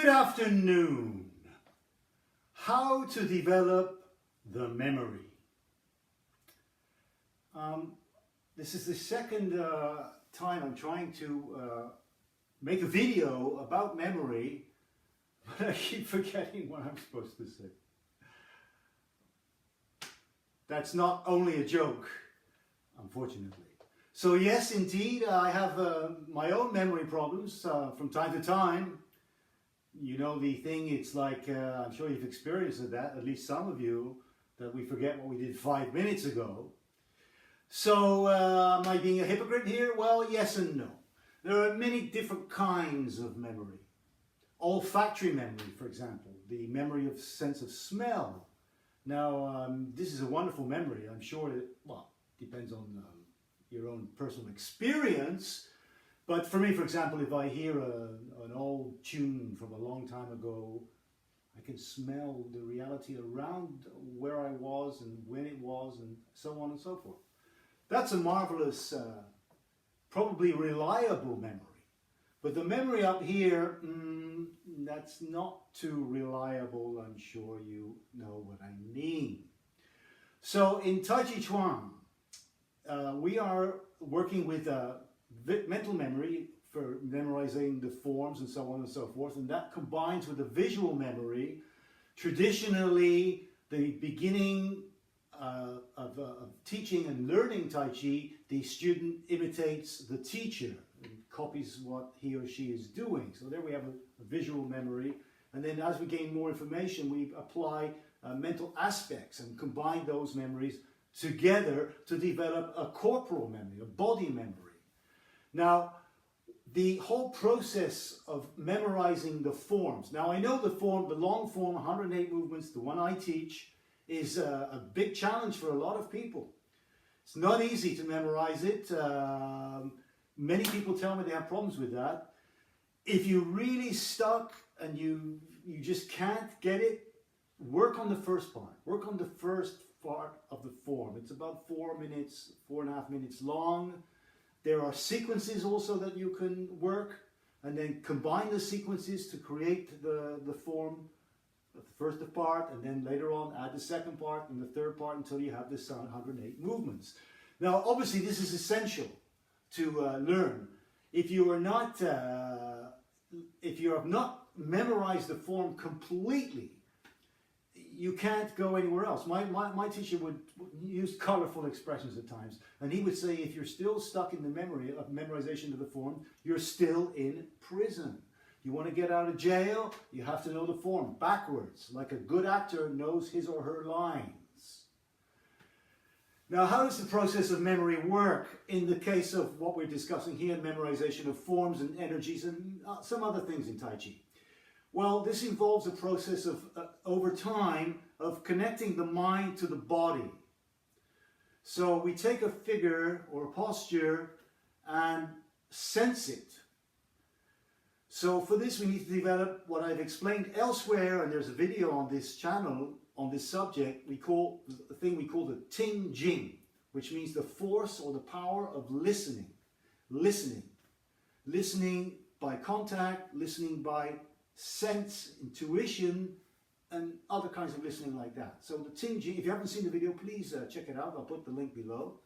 Good afternoon. How to develop the memory. This is the second time I'm trying to make a video about memory, but I keep forgetting what I'm supposed to say. That's not only a joke, unfortunately. So yes, indeed, I have my own memory problems from time to time. You know the thing, it's like, I'm sure you've experienced that, at least some of you, that we forget what we did 5 minutes ago. So, am I being a hypocrite here? Well, yes and no. There are many different kinds of memory. Olfactory memory, for example, the memory of sense of smell. Now, this is a wonderful memory. I'm sure it, well, depends on your own personal experience. But for me, for example, if I hear an old tune from a long time ago, I can smell the reality around where I was and when it was and so on and so forth. That's a marvelous, probably reliable memory. But the memory up here, that's not too reliable. I'm sure you know what I mean. So in Tai-chi Chuan, we are working with mental memory for memorizing the forms and so on and so forth, and that combines with the visual memory. Traditionally, the beginning of teaching and learning Tai Chi, the student imitates the teacher and copies what he or she is doing. So there we have a visual memory, and then as we gain more information, we apply mental aspects and combine those memories together to develop a corporal memory, a body memory. Now, the whole process of memorizing the forms. Now, I know the long form, 108 movements, the one I teach, is a big challenge for a lot of people. It's not easy to memorize it. Many people tell me they have problems with that. If you're really stuck and you just can't get it, work on the first part. Work on the first part of the form. It's about 4 minutes, 4.5 minutes long. There are sequences also that you can work, and then combine the sequences to create the form, the first part, and then later on add the second part and the third part until you have this 108 movements. Now, obviously, this is essential to learn. If you have not memorized the form completely, you can't go anywhere else. My teacher would use colorful expressions at times, and he would say, if you're still stuck in the memorization of the form, you're still in prison. You want to get out of jail, you have to know the form backwards, like a good actor knows his or her lines. Now, how does the process of memory work in the case of what we're discussing here, memorization of forms and energies and some other things in Tai Chi? Well, this involves a process of, over time, of connecting the mind to the body. So we take a figure or a posture and sense it. So for this we need to develop what I've explained elsewhere, and there's a video on this channel on this subject. We call the thing we call the Ting Jing, which means the force or the power of listening. Listening by contact, listening by sense, intuition, and other kinds of listening like that. So the Ting Jing, if you haven't seen the video, please check it out. I'll put the link below.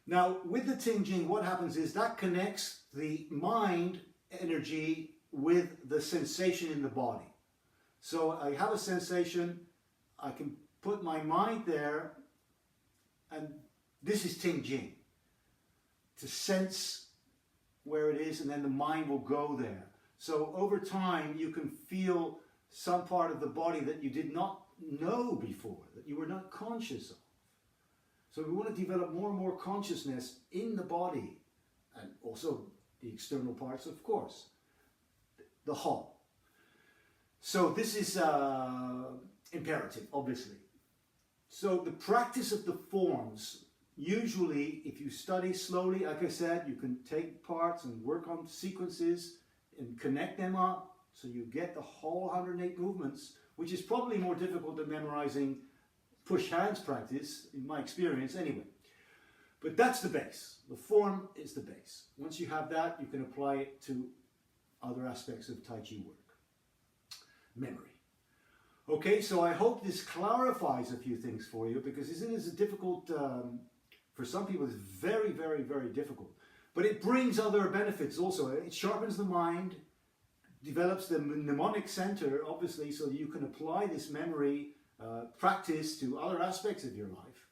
Now, with the Ting Jing, what happens is that connects the mind energy with the sensation in the body. So I have a sensation, I can put my mind there, and this is Ting Jing. To sense where it is, and then the mind will go there. So over time, you can feel some part of the body that you did not know before, that you were not conscious of. So we want to develop more and more consciousness in the body, and also the external parts, of course, the whole. So this is imperative, obviously. So the practice of the forms, usually if you study slowly, like I said, you can take parts and work on sequences and connect them up so you get the whole 108 movements, which is probably more difficult than memorizing push hands practice, in my experience anyway. But that's the base. The form is the base. Once you have that, you can apply it to other aspects of Tai Chi work. memory. Okay, so I hope this clarifies a few things for you, because isn't it difficult, for some people it's very, very, very difficult. But it brings other benefits also. It sharpens the mind, develops the mnemonic center, obviously, so you can apply this memory practice to other aspects of your life,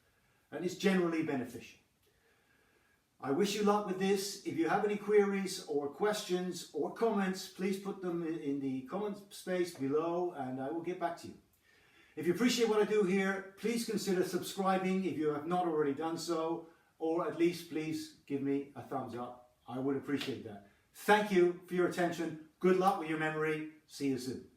and it's generally beneficial. I wish you luck with this. If you have any queries or questions or comments, please put them in the comment space below and I will get back to you. If you appreciate what I do here, please consider subscribing if you have not already done so, or at least please give me a thumbs up. I would appreciate that. Thank you for your attention. Good luck with your memory. See you soon.